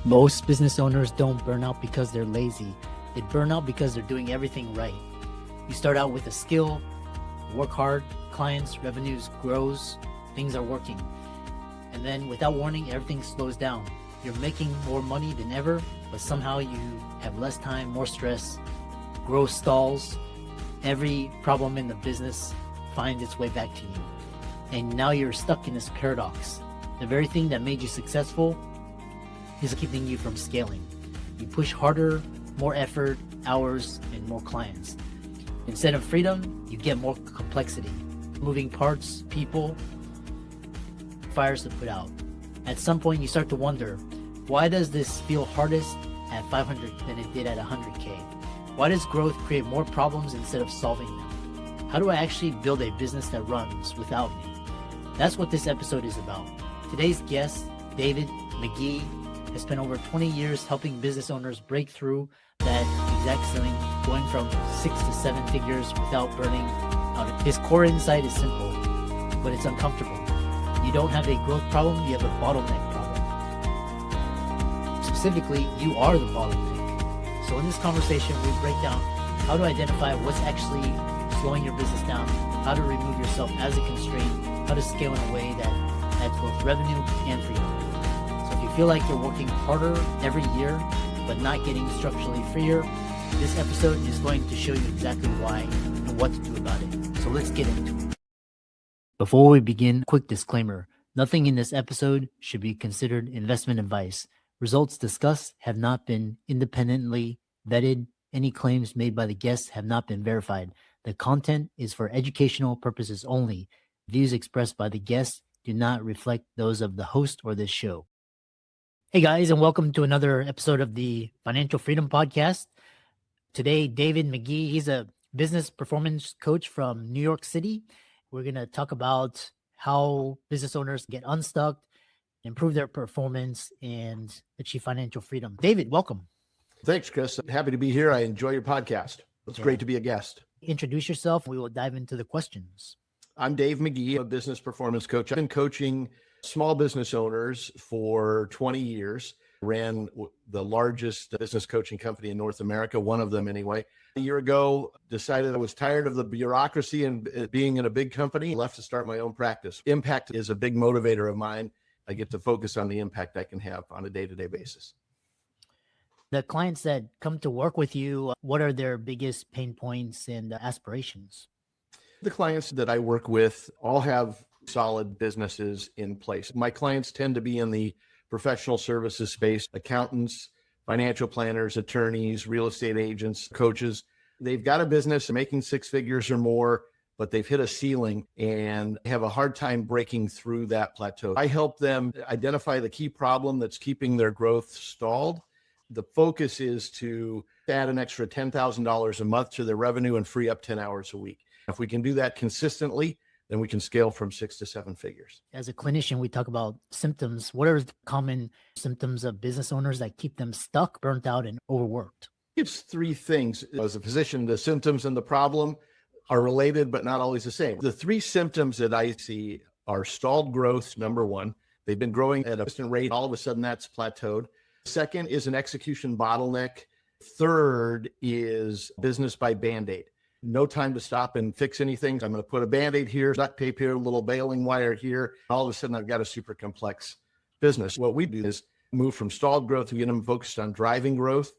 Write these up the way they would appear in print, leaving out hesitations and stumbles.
Most business owners don't burn out because they're lazy. They burn out because they're doing everything right. You start out with a skill, work hard, clients, revenues grows, things are working. And then without warning, everything slows down. You're making more money than ever, but somehow you have less time, more stress, growth stalls. Every problem in the business finds its way back to you. And now you're stuck in this paradox. The very thing that made you successful is keeping you from scaling. You push harder, more effort, hours, and more clients. Instead of freedom, you get more complexity. Moving parts, people, fires to put out. At some point, you start to wonder, why does this feel hardest at 500 than it did at 100K? Why does growth create more problems instead of solving them? How do I actually build a business that runs without me? That's what this episode is about. Today's guest, David McGhee, has spent over 20 years helping business owners break through that exact ceiling, going from 6 to 7 figures without burning out. His core insight is simple, but it's uncomfortable. You don't have a growth problem, you have a bottleneck problem. Specifically, you are the bottleneck. So in this conversation, we break down how to identify what's actually slowing your business down, how to remove yourself as a constraint, how to scale in a way that adds both revenue and freedom. So if you feel like you're working harder every year, but not getting structurally freer, this episode is going to show you exactly why and what to do about it. So let's get into it. Before we begin, quick disclaimer. Nothing in this episode should be considered investment advice. Results discussed have not been independently vetted. Any claims made by the guests have not been verified. The content is for educational purposes only. Views expressed by the guests do not reflect those of the host or this show. Hey guys, and welcome to another episode of the Financial Freedom Podcast. Today, David McGhee, he's a business performance coach from New York City. We're going to talk about how business owners get unstuck, improve their performance, and achieve financial freedom. David, welcome. Thanks, Chris. Happy to be here. I enjoy your podcast. It's great to be a guest. Introduce yourself. We will dive into the questions. I'm Dave McGhee, a business performance coach. I've been coaching small business owners for 20 years. Ran the largest business coaching company in North America, one of them anyway. A year ago, decided I was tired of the bureaucracy and being in a big company, left to start my own practice. Impact is a big motivator of mine. I get to focus on the impact I can have on a day-to-day basis. The clients that come to work with you, what are their biggest pain points and aspirations? The clients that I work with all have solid businesses in place. My clients tend to be in the professional services space, accountants, financial planners, attorneys, real estate agents, coaches. They've got a business making 6 figures or more, but they've hit a ceiling and have a hard time breaking through that plateau. I help them identify the key problem that's keeping their growth stalled. The focus is to add an extra $10,000 a month to their revenue and free up 10 hours a week. If we can do that consistently, then we can scale from 6 to 7 figures. As a clinician, we talk about symptoms. What are the common symptoms of business owners that keep them stuck, burnt out, and overworked? It's 3 things. As a physician, the symptoms and the problem are related, but not always the same. The 3 symptoms that I see are stalled growth, number 1. They've been growing at a consistent rate. All of a sudden, that's plateaued. Second is an execution bottleneck. Third is business by Band-Aid. No time to stop and fix anything. I'm going to put a Band-Aid here, duct tape here, a little baling wire here. All of a sudden, I've got a super complex business. What we do is move from stalled growth to get them focused on driving growth.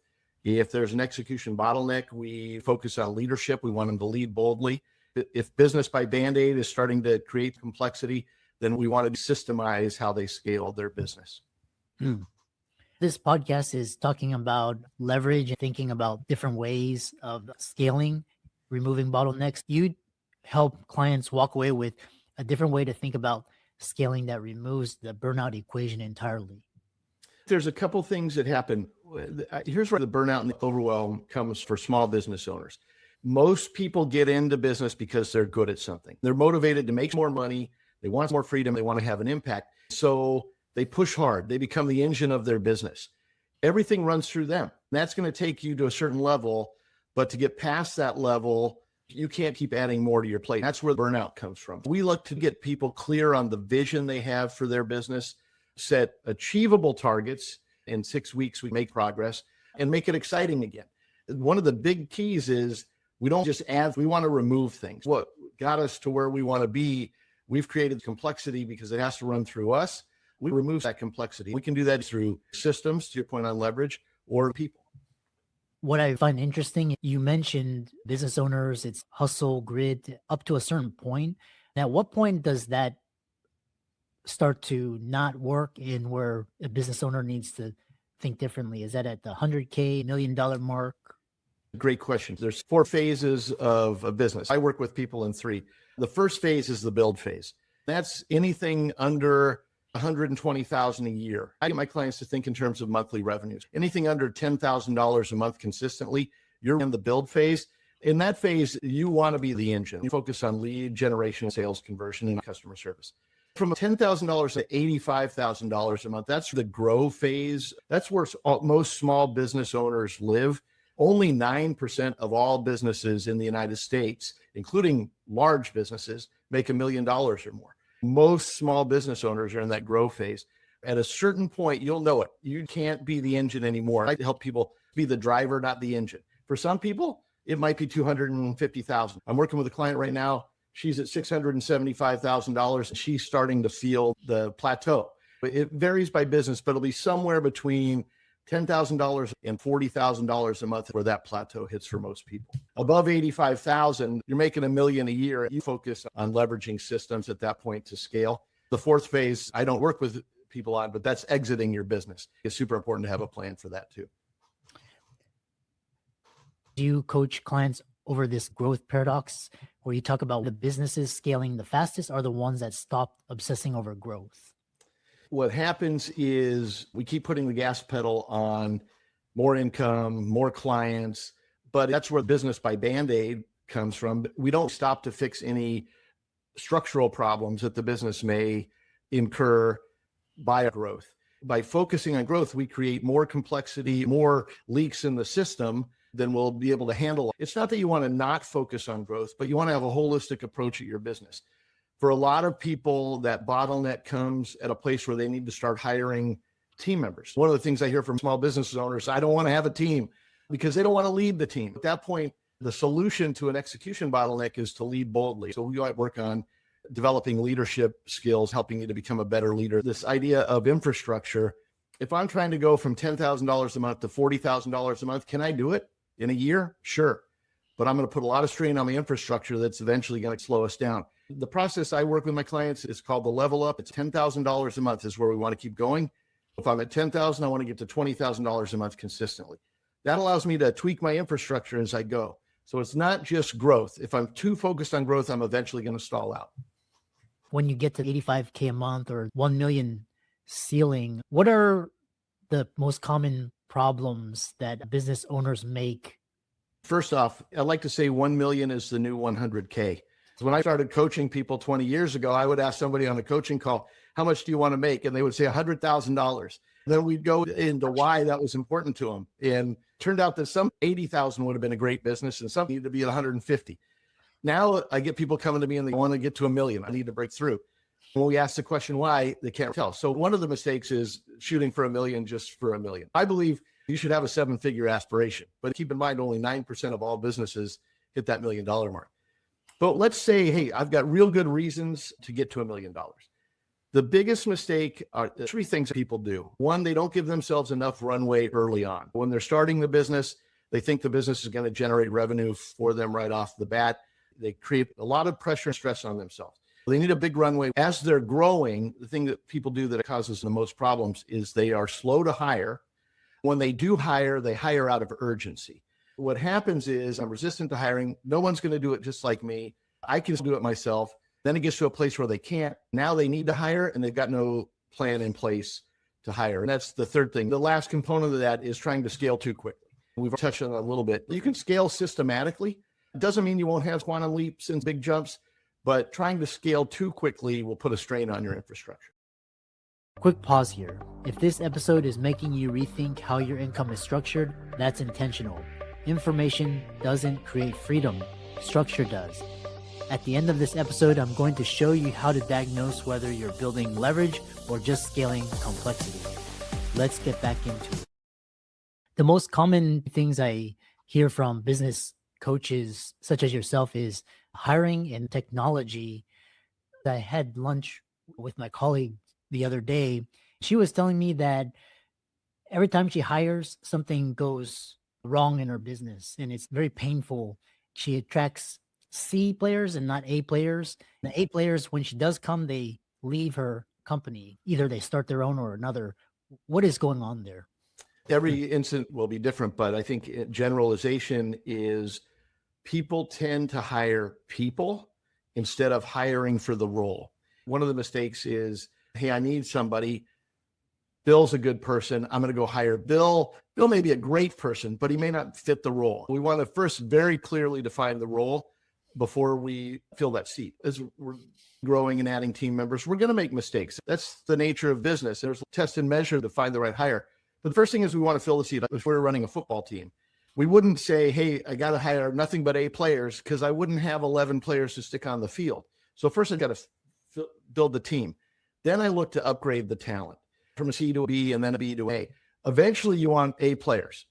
If there's an execution bottleneck, we focus on leadership. We want them to lead boldly. If business by Band-Aid is starting to create complexity, then we want to systemize how they scale their business. This podcast is talking about leverage and thinking about different ways of scaling, removing bottlenecks. You help clients walk away with a different way to think about scaling that removes the burnout equation entirely. There's a couple things that happen. Here's where the burnout and the overwhelm comes for small business owners. Most people get into business because they're good at something. They're motivated to make more money. They want more freedom. They want to have an impact. So they push hard. They become the engine of their business. Everything runs through them. That's going to take you to a certain level. But to get past that level, you can't keep adding more to your plate. That's where burnout comes from. We look to get people clear on the vision they have for their business, set achievable targets, In 6 weeks, we make progress and make it exciting again. One of the big keys is we don't just add, we want to remove things. What got us to where we want to be, we've created complexity because it has to run through us. We remove that complexity. We can do that through systems, to your point on leverage, or people. What I find interesting, you mentioned business owners, it's hustle, grit, up to a certain point. Now, at what point does that start to not work and where a business owner needs to think differently? Is that at the $100K, $1 million mark? Great question. There's 4 phases of a business. I work with people in 3. The first phase is the build phase. That's anything under $120,000 a year. I get my clients to think in terms of monthly revenues. Anything under $10,000 a month consistently, you're in the build phase. In that phase, you want to be the engine. You focus on lead generation, sales conversion, and customer service. From $10,000 to $85,000 a month, that's the grow phase. That's where most small business owners live. Only 9% of all businesses in the United States, including large businesses, make $1 million or more. Most small business owners are in that grow phase. At a certain point, you'll know it. You can't be the engine anymore. I help people be the driver, not the engine. For some people, it might be $250,000. I'm working with a client right now. She's at $675,000. She's starting to feel the plateau. It varies by business, but it'll be somewhere between $10,000 and $40,000 a month where that plateau hits for most people. Above $85,000, you're making $1 million a year. You focus on leveraging systems at that point to scale. The 4th phase, I don't work with people on, but that's exiting your business. It's super important to have a plan for that too. Do you coach clients over this growth paradox where you talk about the businesses scaling the fastest are the ones that stop obsessing over growth? What happens is we keep putting the gas pedal on more income, more clients, but that's where business by Band-Aid comes from. We don't stop to fix any structural problems that the business may incur by growth. By focusing on growth, we create more complexity, more leaks in the system than we'll be able to handle. It's not that you want to not focus on growth, but you want to have a holistic approach at your business. For a lot of people, that bottleneck comes at a place where they need to start hiring team members. One of the things I hear from small business owners, I don't want to have a team because they don't want to lead the team. At that point, the solution to an execution bottleneck is to lead boldly. So we might work on developing leadership skills, helping you to become a better leader. This idea of infrastructure, if I'm trying to go from $10,000 a month to $40,000 a month, can I do it in a year? Sure. But I'm going to put a lot of strain on the infrastructure that's eventually going to slow us down. The process I work with my clients is called the level up. It's $10,000 a month is where we want to keep going. If I'm at $10,000, I want to get to $20,000 a month consistently. That allows me to tweak my infrastructure as I go. So it's not just growth. If I'm too focused on growth, I'm eventually going to stall out. When you get to $85K a month or 1 million ceiling, what are the most common problems that business owners make? First off, I like to say 1 million is the new 100K. When I started coaching people 20 years ago, I would ask somebody on a coaching call, how much do you want to make? And they would say $100,000. Then we'd go into why that was important to them. And turned out that some 80,000 would have been a great business and some needed to be at 150. Now I get people coming to me and they want to get to 1 million. I need to break through. When we ask the question why, they can't tell. So one of the mistakes is shooting for 1 million just for 1 million. I believe you should have a 7-figure aspiration, but keep in mind only 9% of all businesses hit that $1 million mark. But let's say, hey, I've got real good reasons to get to $1 million. The biggest mistake are 3 things people do. 1, they don't give themselves enough runway early on. When they're starting the business, they think the business is going to generate revenue for them right off the bat. They create a lot of pressure and stress on themselves. They need a big runway. As they're growing, the thing that people do that causes the most problems is they are slow to hire. When they do hire, they hire out of urgency. What happens is I'm resistant to hiring. No one's going to do it just like me. I can do it myself. Then it gets to a place where they can't. Now they need to hire and they've got no plan in place to hire. And that's the third thing. The last component of that is trying to scale too quickly. We've touched on that a little bit. You can scale systematically. It doesn't mean you won't have quantum leaps and big jumps, but trying to scale too quickly will put a strain on your infrastructure. Quick pause here. If this episode is making you rethink how your income is structured, that's intentional. Information doesn't create freedom. Structure does. At the end of this episode, I'm going to show you how to diagnose whether you're building leverage or just scaling complexity. Let's get back into it. The most common things I hear from business coaches, such as yourself, is hiring and technology. I had lunch with my colleague the other day. She was telling me that every time she hires, something goes wrong in her business, and it's very painful. She attracts C players and not A players. The A players, when she does come, they leave her company. Either they start their own or another. What is going on there? Every incident will be different, but I think generalization is people tend to hire people instead of hiring for the role. One of the mistakes is, hey, I need somebody. Bill's a good person. I'm going to go hire Bill. Bill may be a great person, but he may not fit the role. We want to first very clearly define the role before we fill that seat. As we're growing and adding team members, we're going to make mistakes. That's the nature of business. There's test and measure to find the right hire. But the first thing is we want to fill the seat. If we're running a football team, we wouldn't say, hey, I got to hire nothing but A players, because I wouldn't have 11 players to stick on the field. So first I got to build the team. Then I look to upgrade the talent from a C to a B and then a B to A. Eventually you want A players,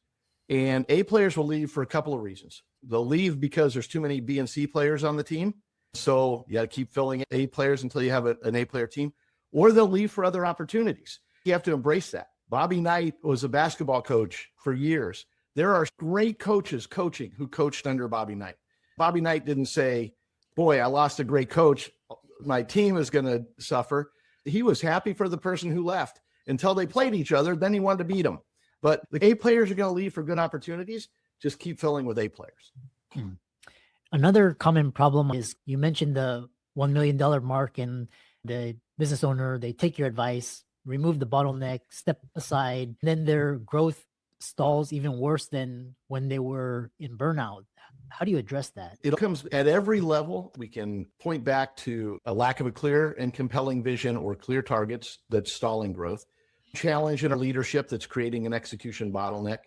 and A players will leave for a couple of reasons. They'll leave because there's too many B and C players on the team. So you got to keep filling A players until you have an A player team, or they'll leave for other opportunities. You have to embrace that. Bobby Knight was a basketball coach for years. There are great coaches coaching who coached under Bobby Knight. Bobby Knight didn't say, boy, I lost a great coach, my team is going to suffer. He was happy for the person who left until they played each other. Then he wanted to beat them. But the A players are going to leave for good opportunities. Just keep filling with A players. Another common problem is, you mentioned the $1 million mark, and the business owner, they take your advice, remove the bottleneck, step aside, then their growth stalls even worse than when they were in burnout. How do you address that? It comes at every level. We can point back to a lack of a clear and compelling vision or clear targets that's stalling growth, challenge in our leadership that's creating an execution bottleneck,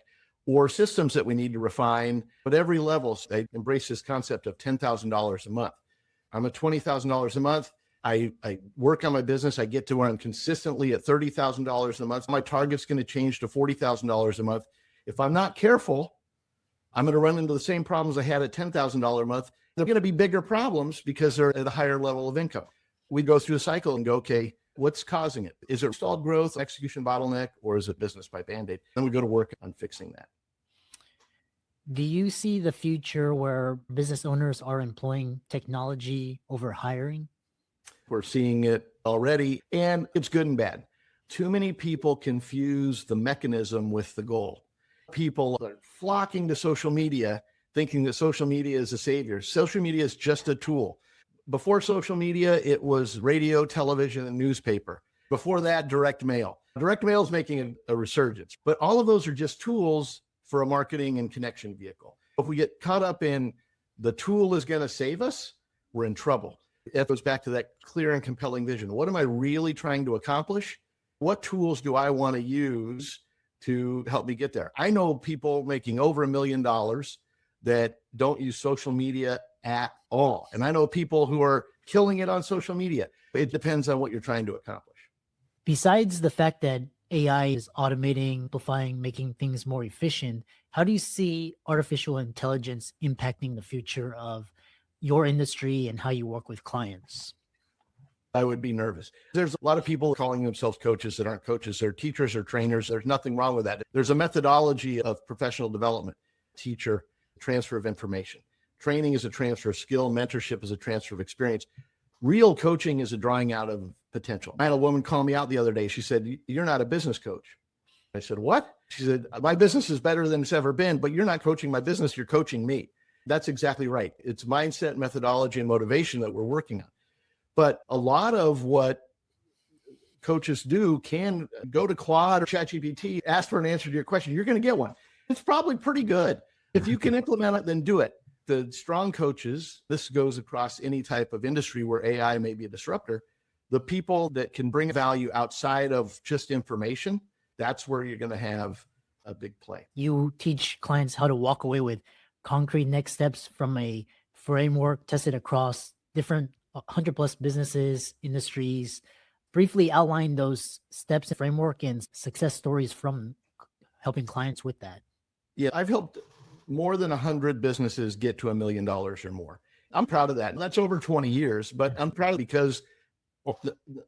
or systems that we need to refine. But every level, I embrace this concept of $10,000 a month. I'm at $20,000 a month. I work on my business. I get to where I'm consistently at $30,000 a month. My target's going to change to $40,000 a month. If I'm not careful, I'm going to run into the same problems I had at $10,000 a month. They're going to be bigger problems because they're at a higher level of income. We go through a cycle and go, okay, what's causing it? Is it stalled growth, execution bottleneck, or is it business by Band-Aid? Then we go to work on fixing that. Do you see the future where business owners are employing technology over hiring? We're seeing it already, and it's good and bad. Too many people confuse the mechanism with the goal. People are flocking to social media, thinking that social media is a savior. Social media is just a tool. Before social media, it was radio, television, and newspaper. Before that, direct mail. Direct mail is making a resurgence, but all of those are just tools for a marketing and connection vehicle. If we get caught up in the tool is going to save us, we're in trouble. It goes back to that clear and compelling vision. What am I really trying to accomplish? What tools do I want to use to help me get there? I know people making over $1 million that don't use social media at all. And I know people who are killing it on social media. It depends on what you're trying to accomplish. Besides the fact that AI is automating, amplifying, making things more efficient, how do you see artificial intelligence impacting the future of your industry and how you work with clients? I would be nervous. There's a lot of people calling themselves coaches that aren't coaches. They're teachers or trainers. There's nothing wrong with that. There's a methodology of professional development, teacher, transfer of information. Training is a transfer of skill. Mentorship is a transfer of experience. Real coaching is a drawing out of potential. I had a woman call me out the other day. She said, "You're not a business coach." I said, "What?" She said, "My business is better than it's ever been, but you're not coaching my business. You're coaching me." That's exactly right. It's mindset, methodology, and motivation that we're working on. But a lot of what coaches do can go to Claude or ChatGPT, ask for an answer to your question. You're going to get one. It's probably pretty good. If you can implement it, then do it. The strong coaches, this goes across any type of industry where AI may be a disruptor. The people that can bring value outside of just information, that's where you're going to have a big play. You teach clients how to walk away with concrete next steps from a framework tested across different 100+ businesses, industries, Briefly outline those steps and framework and success stories from helping clients with that. Yeah, I've helped more than 100 businesses get to $1 million or more. I'm proud of that. That's over 20 years, but I'm proud because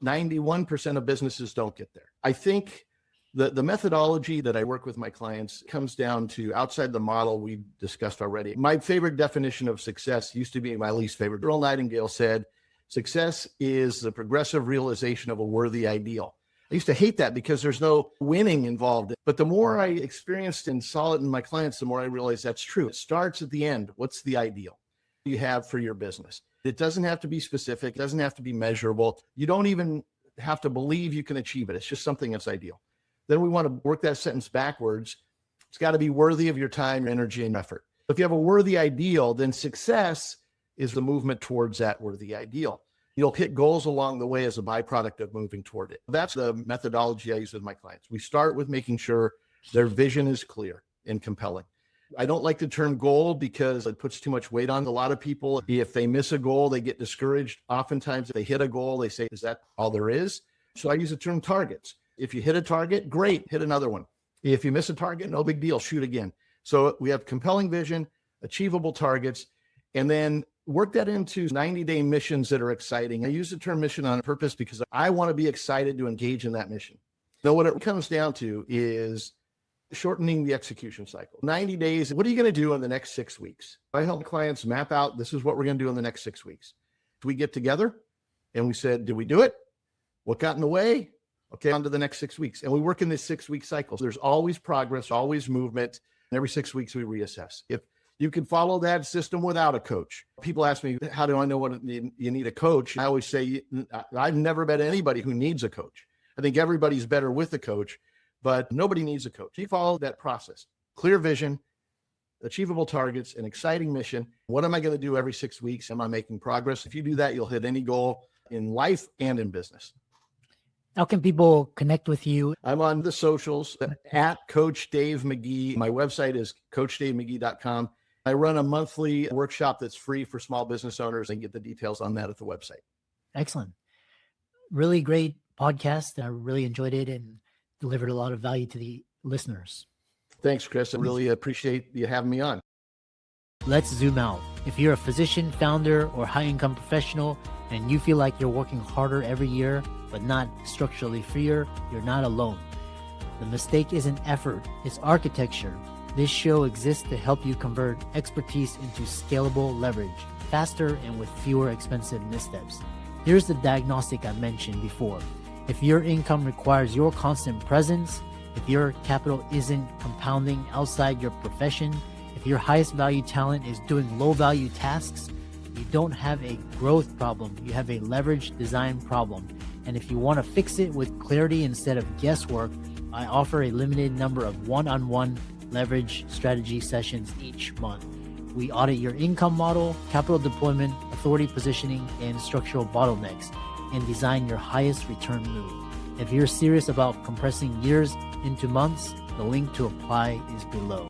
91% of businesses don't get there. I think the methodology that I work with my clients comes down to outside the model we discussed already. My favorite definition of success used to be my least favorite. Earl Nightingale said, success is the progressive realization of a worthy ideal. I used to hate that because there's no winning involved. But the more I experienced and saw it in my clients, the more I realized that's true. It starts at the end. What's the ideal you have for your business? It doesn't have to be specific. It doesn't have to be measurable. You don't even have to believe you can achieve it. It's just something that's ideal. Then we want to work that sentence backwards. It's got to be worthy of your time, energy, and effort. If you have a worthy ideal, then success is the movement towards that worthy ideal. You'll hit goals along the way as a byproduct of moving toward it. That's the methodology I use with my clients. We start with making sure their vision is clear and compelling. I don't like the term goal because it puts too much weight on a lot of people. If they miss a goal, they get discouraged. Oftentimes, if they hit a goal, they say, is that all there is? So I use the term targets. If you hit a target, great, hit another one. If you miss a target, no big deal, shoot again. So we have compelling vision, achievable targets, and then work that into 90-day missions that are exciting. I use the term mission on purpose because I want to be excited to engage in that mission. Now, what it comes down to is shortening the execution cycle. 90 days, what are you going to do in the next 6 weeks? I help clients map out, this is what we're going to do in the next 6 weeks. We get together and we said, did we do it? What got in the way? Okay, on to the next 6 weeks. And we work in this 6-week cycle. So there's always progress, always movement. And every 6 weeks we reassess. If you can follow that system without a coach. People ask me, how do I know what you need a coach? I always say, I've never met anybody who needs a coach. I think everybody's better with a coach, but nobody needs a coach. You follow that process. Clear vision, achievable targets, an exciting mission. What am I going to do every 6 weeks? Am I making progress? If you do that, you'll hit any goal in life and in business. How can people connect with you? I'm on the socials at Coach Dave McGhee. My website is coachdavemcgee.com. I run a monthly workshop that's free for small business owners, and get the details on that at the website. Excellent. Really great podcast. I really enjoyed it and delivered a lot of value to the listeners. Thanks, Chris. I really appreciate you having me on. Let's zoom out. If you're a physician, founder, or high-income professional, and you feel like you're working harder every year, but not structurally freer, you're not alone. The mistake isn't effort, it's architecture. This show exists to help you convert expertise into scalable leverage, faster and with fewer expensive missteps. Here's the diagnostic I mentioned before. If your income requires your constant presence, if your capital isn't compounding outside your profession, if your highest value talent is doing low value tasks, you don't have a growth problem, you have a leverage design problem. And if you want to fix it with clarity instead of guesswork, I offer a limited number of one-on-one leverage strategy sessions each month. We audit your income model, capital deployment, authority positioning, and structural bottlenecks, and design your highest return move. If you're serious about compressing years into months, the link to apply is below.